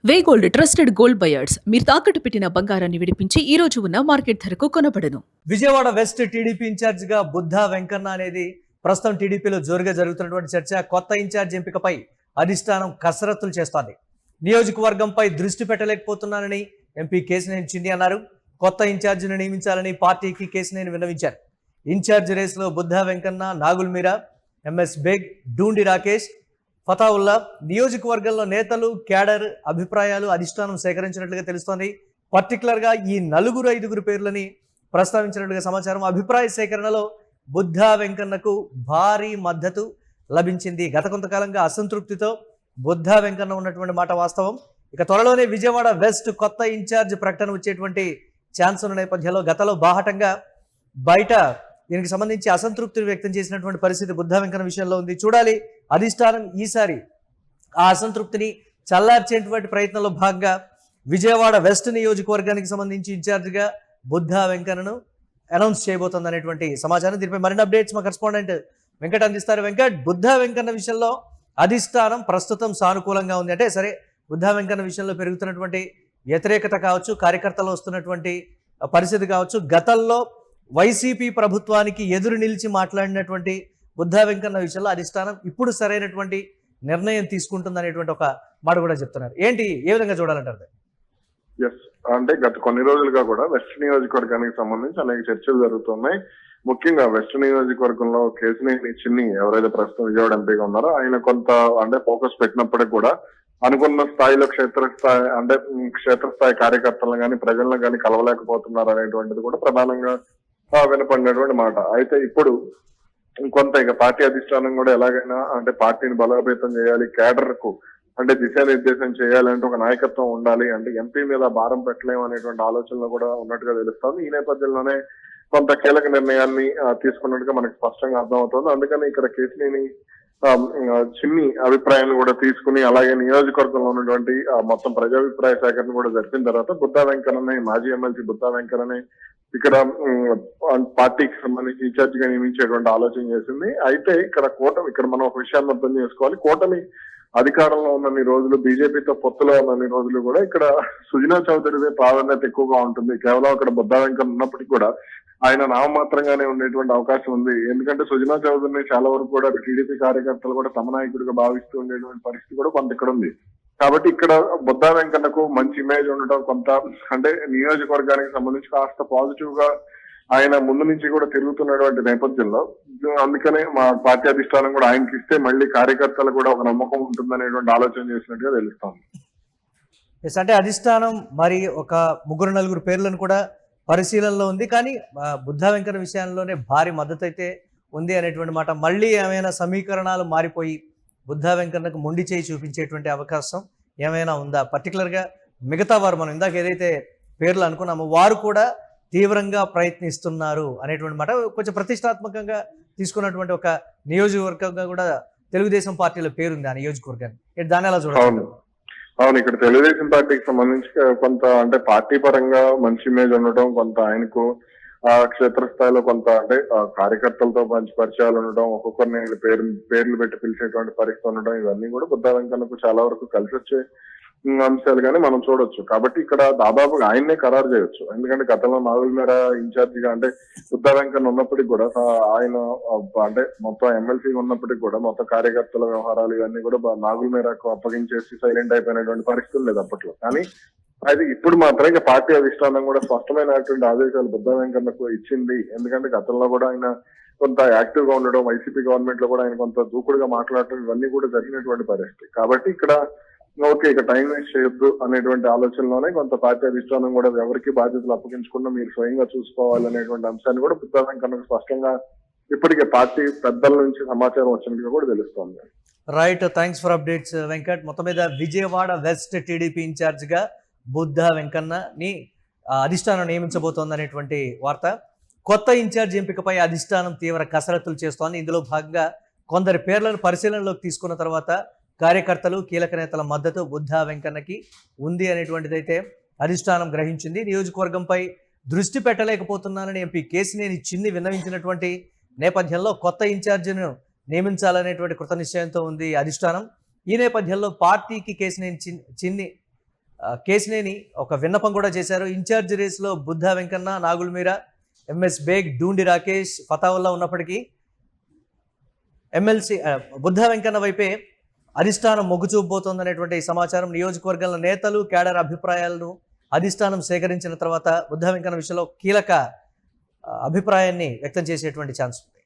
వే gold trusted gold buyers మీరు తాకట్టు పెట్టిన బంగారాన్ని విడిపించి ఈ రోజు ఉన్న మార్కెట్ ధరకు కొనబడను. విజయవాడ వెస్ట్ టీడీపీ ఇన్ఛార్జ్ గా బుద్ధా వెంకన్న అనేది ప్రస్తుతం టీడీపీలో జోరుగా జరుగుతున్నటువంటి చర్చ. కొత్త ఇన్ఛార్జ్ ఎంపికపై అధిష్టానం కసరత్తులు చేస్తోంది. నియోజకవర్గంపై దృష్టి పెట్టలేకపోతున్నానని ఎంపీ కేశినేని చిన్ని అన్నారు. కొత్త ఇన్ఛార్జిని నియమించాలని పార్టీకి కేశినేని విన్నవించారు. ఇన్ఛార్జ్ రేసులో బుద్ధా వెంకన్న, నాగుల్ మీరా, ఎంఎస్ బేగ్, డూండి రాకేష్, ఫతావుల్లా నియోజకవర్గంలో నేతలు, క్యాడర్ అభిప్రాయాలు అధిష్టానం సేకరించినట్లుగా తెలుస్తోంది. పర్టికులర్గా ఈ 4-5 పేర్లని ప్రస్తావించినట్లుగా సమాచారం. అభిప్రాయ సేకరణలో బుద్ధా వెంకన్నకు భారీ మద్దతు లభించింది. గత కొంతకాలంగా అసంతృప్తితో బుద్ధా వెంకన్న ఉన్నటువంటి మాట వాస్తవం. ఇక త్వరలోనే విజయవాడ వెస్ట్ కొత్త ఇన్ఛార్జ్ ప్రకటన వచ్చేటువంటి ఛాన్స్ ఉన్న నేపథ్యంలో గతంలో బాహటంగా బయట దీనికి సంబంధించి అసంతృప్తిని వ్యక్తం చేసినటువంటి పరిస్థితి బుద్ధా వెంకన్న విషయంలో ఉంది. చూడాలి అధిష్టానం ఈసారి ఆ అసంతృప్తిని చల్లార్చేటువంటి ప్రయత్నంలో భాగంగా విజయవాడ వెస్ట్ నియోజకవర్గానికి సంబంధించి ఇన్ఛార్జిగా బుద్ధా వెంకన్నను అనౌన్స్ చేయబోతుంది అనేటువంటి సమాచారం. దీనిపై మరిన్ని అప్డేట్స్ మా కరెస్పాండెంట్ వెంకట్ అందిస్తారు. వెంకట్, బుద్ధా వెంకన్న విషయంలో అధిష్టానం ప్రస్తుతం సానుకూలంగా ఉంది అంటే సరే, బుద్ధా వెంకన్న విషయంలో పెరుగుతున్నటువంటి వ్యతిరేకత కావచ్చు, కార్యకర్తలు వస్తున్నటువంటి పరిస్థితి కావచ్చు, గతంలో వైసీపీ ప్రభుత్వానికి ఎదురు నిలిచి మాట్లాడినటువంటి బుద్ధా వెంకన్న విషయంలో అధిష్టానం ఇప్పుడు సరైనటువంటి నిర్ణయం తీసుకుంటుంది అనేటువంటి ఒక మాట కూడా చెప్తున్నారు. ఏంటి, ఏ విధంగా చూడాలంటారు? ఎస్, అంటే గత కొన్ని రోజులుగా కూడా వెస్ట్ నియోజకవర్గానికి సంబంధించి అనేక చర్చలు జరుగుతున్నాయి. ముఖ్యంగా వెస్ట్ నియోజకవర్గంలో కేశినేని చిన్ని ఎవరైతే ప్రస్తుతం విజయవాడ ఎంపీగా ఉన్నారో ఆయన కొంత అంటే ఫోకస్ పెట్టినప్పటికీ కూడా అనుకున్న స్థాయిలో క్షేత్రస్థాయి కార్యకర్తలను కానీ ప్రజలను కానీ కలవలేకపోతున్నారు అనేటువంటిది కూడా ప్రధానంగా వినపడినటువంటి మాట. అయితే ఇప్పుడు కొంత ఇక పార్టీ అధిష్టానం కూడా ఎలాగైనా అంటే పార్టీని బలోపేతం చేయాలి, కేడర్ కు అంటే దిశానిర్దేశం చేయాలంటే ఒక నాయకత్వం ఉండాలి, అంటే ఎంపీ మీద భారం పెట్టలేము అనేటువంటి ఆలోచనలు కూడా ఉన్నట్టుగా తెలుస్తుంది. ఈ నేపథ్యంలోనే కొంత కీలక నిర్ణయాన్ని తీసుకున్నట్టుగా మనకు స్పష్టంగా అర్థమవుతుంది. అందుకని ఇక్కడ కేశినేని చిన్ని అభిప్రాయాన్ని కూడా తీసుకుని అలాగే నియోజకవర్గంలో ఉన్నటువంటి మొత్తం ప్రజాభిప్రాయ సేకరణ కూడా జరిపిన తర్వాత బుద్ధా వెంకన్నని, మాజీ ఎమ్మెల్సీ బుద్ధా వెంకన్నని ఇక్కడ పార్టీకి సంబంధించి ఇన్ఛార్జ్ గా నియమించేటువంటి ఆలోచన చేసింది. అయితే ఇక్కడ మనం ఒక విషయాన్ని అర్థం చేసుకోవాలి. కూటమి అధికారంలో ఉన్నన్ని రోజులు, బీజేపీతో పొత్తులో ఉన్నన్ని రోజులు కూడా ఇక్కడ సుజనా చౌదరిదే ప్రాధాన్యత ఎక్కువగా ఉంటుంది. కేవలం అక్కడ బుద్ధా వెంకన్న ఉన్నప్పటికీ కూడా ఆయన నామమాత్రంగానే ఉండేటువంటి అవకాశం ఉంది. ఎందుకంటే సుజనా చౌదరిని చాలా వరకు కూడా టీడీపీ కార్యకర్తలు కూడా తమ నాయకుడిగా భావిస్తూ ఉండేటువంటి పరిస్థితి కూడా కొంత ఇక్కడ ఉంది. కాబట్టి ఇక్కడ బుద్ధా వెంకన్నకు మంచి ఇమేజ్ ఉండటం, కొంత అంటే నియోజకవర్గానికి సంబంధించి కాస్త పాజిటివ్ గా ఆయన ముందు నుంచి కూడా తిరుగుతున్నటువంటి నేపథ్యంలో అందుకనే మా పార్టీ అధిష్టానం కూడా ఆయనకి ఇస్తే మళ్ళీ కార్యకర్తలు కూడా ఒక నమ్మకం ఉంటుందనేటువంటి ఆలోచన చేసినట్టుగా తెలుస్తోంది. అంటే అధిష్టానం మరి ఒక 3-4 పేర్లను కూడా పరిశీలనలో ఉంది. కానీ బుద్ధా వెంకన్న విషయంలోనే భారీ మద్దతు అయితే ఉంది అనేటువంటి మాట. మళ్ళీ ఏమైనా సమీకరణాలు మారిపోయి బుద్ధా వెంకన్నకు మొండి చేయి చూపించేటువంటి అవకాశం ఏమైనా ఉందా? పర్టికులర్గా మిగతా వారు మనం ఇందాక ఏదైతే పేర్లు అనుకున్నామో వారు కూడా తీవ్రంగా ప్రయత్నిస్తున్నారు అనేటువంటి మాట. కొంచెం ప్రతిష్టాత్మకంగా తీసుకున్నటువంటి ఒక నియోజకవర్గంగా కూడా తెలుగుదేశం పార్టీలో పేరుంది ఆ నియోజకవర్గాన్ని. దాన్ని ఎలా చూడాలి? అవును, ఇక్కడ తెలుగుదేశం పార్టీకి సంబంధించి కొంత అంటే పార్టీ పరంగా మంచి ఇమేజ్ ఉండటం, కొంత ఆయనకు క్షేత్రస్థాయిలో కొంత అంటే కార్యకర్తలతో మంచి పరిచయాలు ఉండటం, ఒక్కొక్కరిని పేర్లు పెట్టి పిలిచేటువంటి పరిస్థితి ఉండటం, ఇవన్నీ కూడా బుద్ధా వెంకన్నకు చాలా వరకు కలిసి వచ్చే అంశాలు కానీ మనం చూడొచ్చు. కాబట్టి ఇక్కడ దాదాపుగా ఆయన్నే ఖరారు చేయొచ్చు. ఎందుకంటే గతంలో నాగుల్ మీరా ఇన్ఛార్జిగా అంటే బుద్ధా వెంకన్న ఉన్నప్పటికీ కూడా ఆయన అంటే మొత్తం ఎమ్మెల్సీగా ఉన్నప్పటికీ కూడా మొత్తం కార్యకర్తల వ్యవహారాలు ఇవన్నీ కూడా నాగుల్ మీరాకు అప్పగించేసి సైలెంట్ అయిపోయినటువంటి పరిస్థితులు లేదు అప్పట్లో. కానీ అయితే ఇప్పుడు మాత్రం ఇంకా పార్టీ అధిష్టానం కూడా స్పష్టమైనటువంటి ఆదేశాలు బుద్ధా వెంకన్నకు ఇచ్చింది. ఎందుకంటే గతంలో కూడా ఆయన కొంత యాక్టివ్ గా ఉండడం, వైసీపీ గవర్నమెంట్ లో కూడా ఆయన కొంత దూకుడుగా మాట్లాడటం ఇవన్నీ కూడా జరిగినటువంటి పరిస్థితి. కాబట్టి ఇక్కడ ఓకే, ఇక టైం వేస్ట్ చేయొద్దు అనేటువంటి ఆలోచనలోనే కొంత పార్టీ అధిష్టానం కూడా ఎవరికి బాధ్యతలు అప్పగించకుండా మీరు స్వయంగా చూసుకోవాలి అనేటువంటి అంశాన్ని కూడా బుద్ధా వెంకన్నకు స్పష్టంగా ఇప్పటికే పార్టీ పెద్దల నుంచి సమాచారం వచ్చినట్టుగా కూడా తెలుస్తోంది. Right, thanks for updates Venkat. మొత్తం మీద విజయవాడ వెస్ట్ టీడీపీ ఇన్ఛార్జ్ గా బుద్ధా వెంకన్నని అధిష్టానం నియమించబోతోంది అనేటువంటి వార్త. కొత్త ఇన్ఛార్జ్ ఎంపికపై అధిష్టానం తీవ్ర కసరత్తులు చేస్తోంది. ఇందులో భాగంగా కొందరి పేర్లను పరిశీలనలోకి తీసుకున్న తర్వాత కార్యకర్తలు, కీలక నేతల మద్దతు బుద్ధా వెంకన్నకి ఉంది అనేటువంటిదైతే అధిష్టానం గ్రహించింది. నియోజకవర్గంపై దృష్టి పెట్టలేకపోతున్నానని ఎంపీ కేశినేని చిన్ని విన్నవించినటువంటి నేపథ్యంలో కొత్త ఇన్ఛార్జిను నియమించాలనేటువంటి కృత నిశ్చయంతో ఉంది అధిష్టానం. ఈ నేపథ్యంలో పార్టీకి కేశినేని చిన్ని కేసినేని ఒక విన్నపం కూడా చేశారు. ఇన్ఛార్జ్ రేస్లో బుద్ధా వెంకన్న, నాగుల్ మీరా, ఎంఎస్ బేగ్, డూండి రాకేష్, ఫతావుల్లా ఉన్నప్పటికీ ఎమ్మెల్సీ బుద్ధా వెంకన్న వైపే అధిష్టానం మొగ్గు చూపబోతోందనేటువంటి సమాచారం. నియోజకవర్గాల నేతలు, కేడర్ అభిప్రాయాలను అధిష్టానం సేకరించిన తర్వాత బుద్ధా వెంకన్న విషయంలో కీలక అభిప్రాయాన్ని వ్యక్తం చేసేటువంటి ఛాన్స్ ఉంది.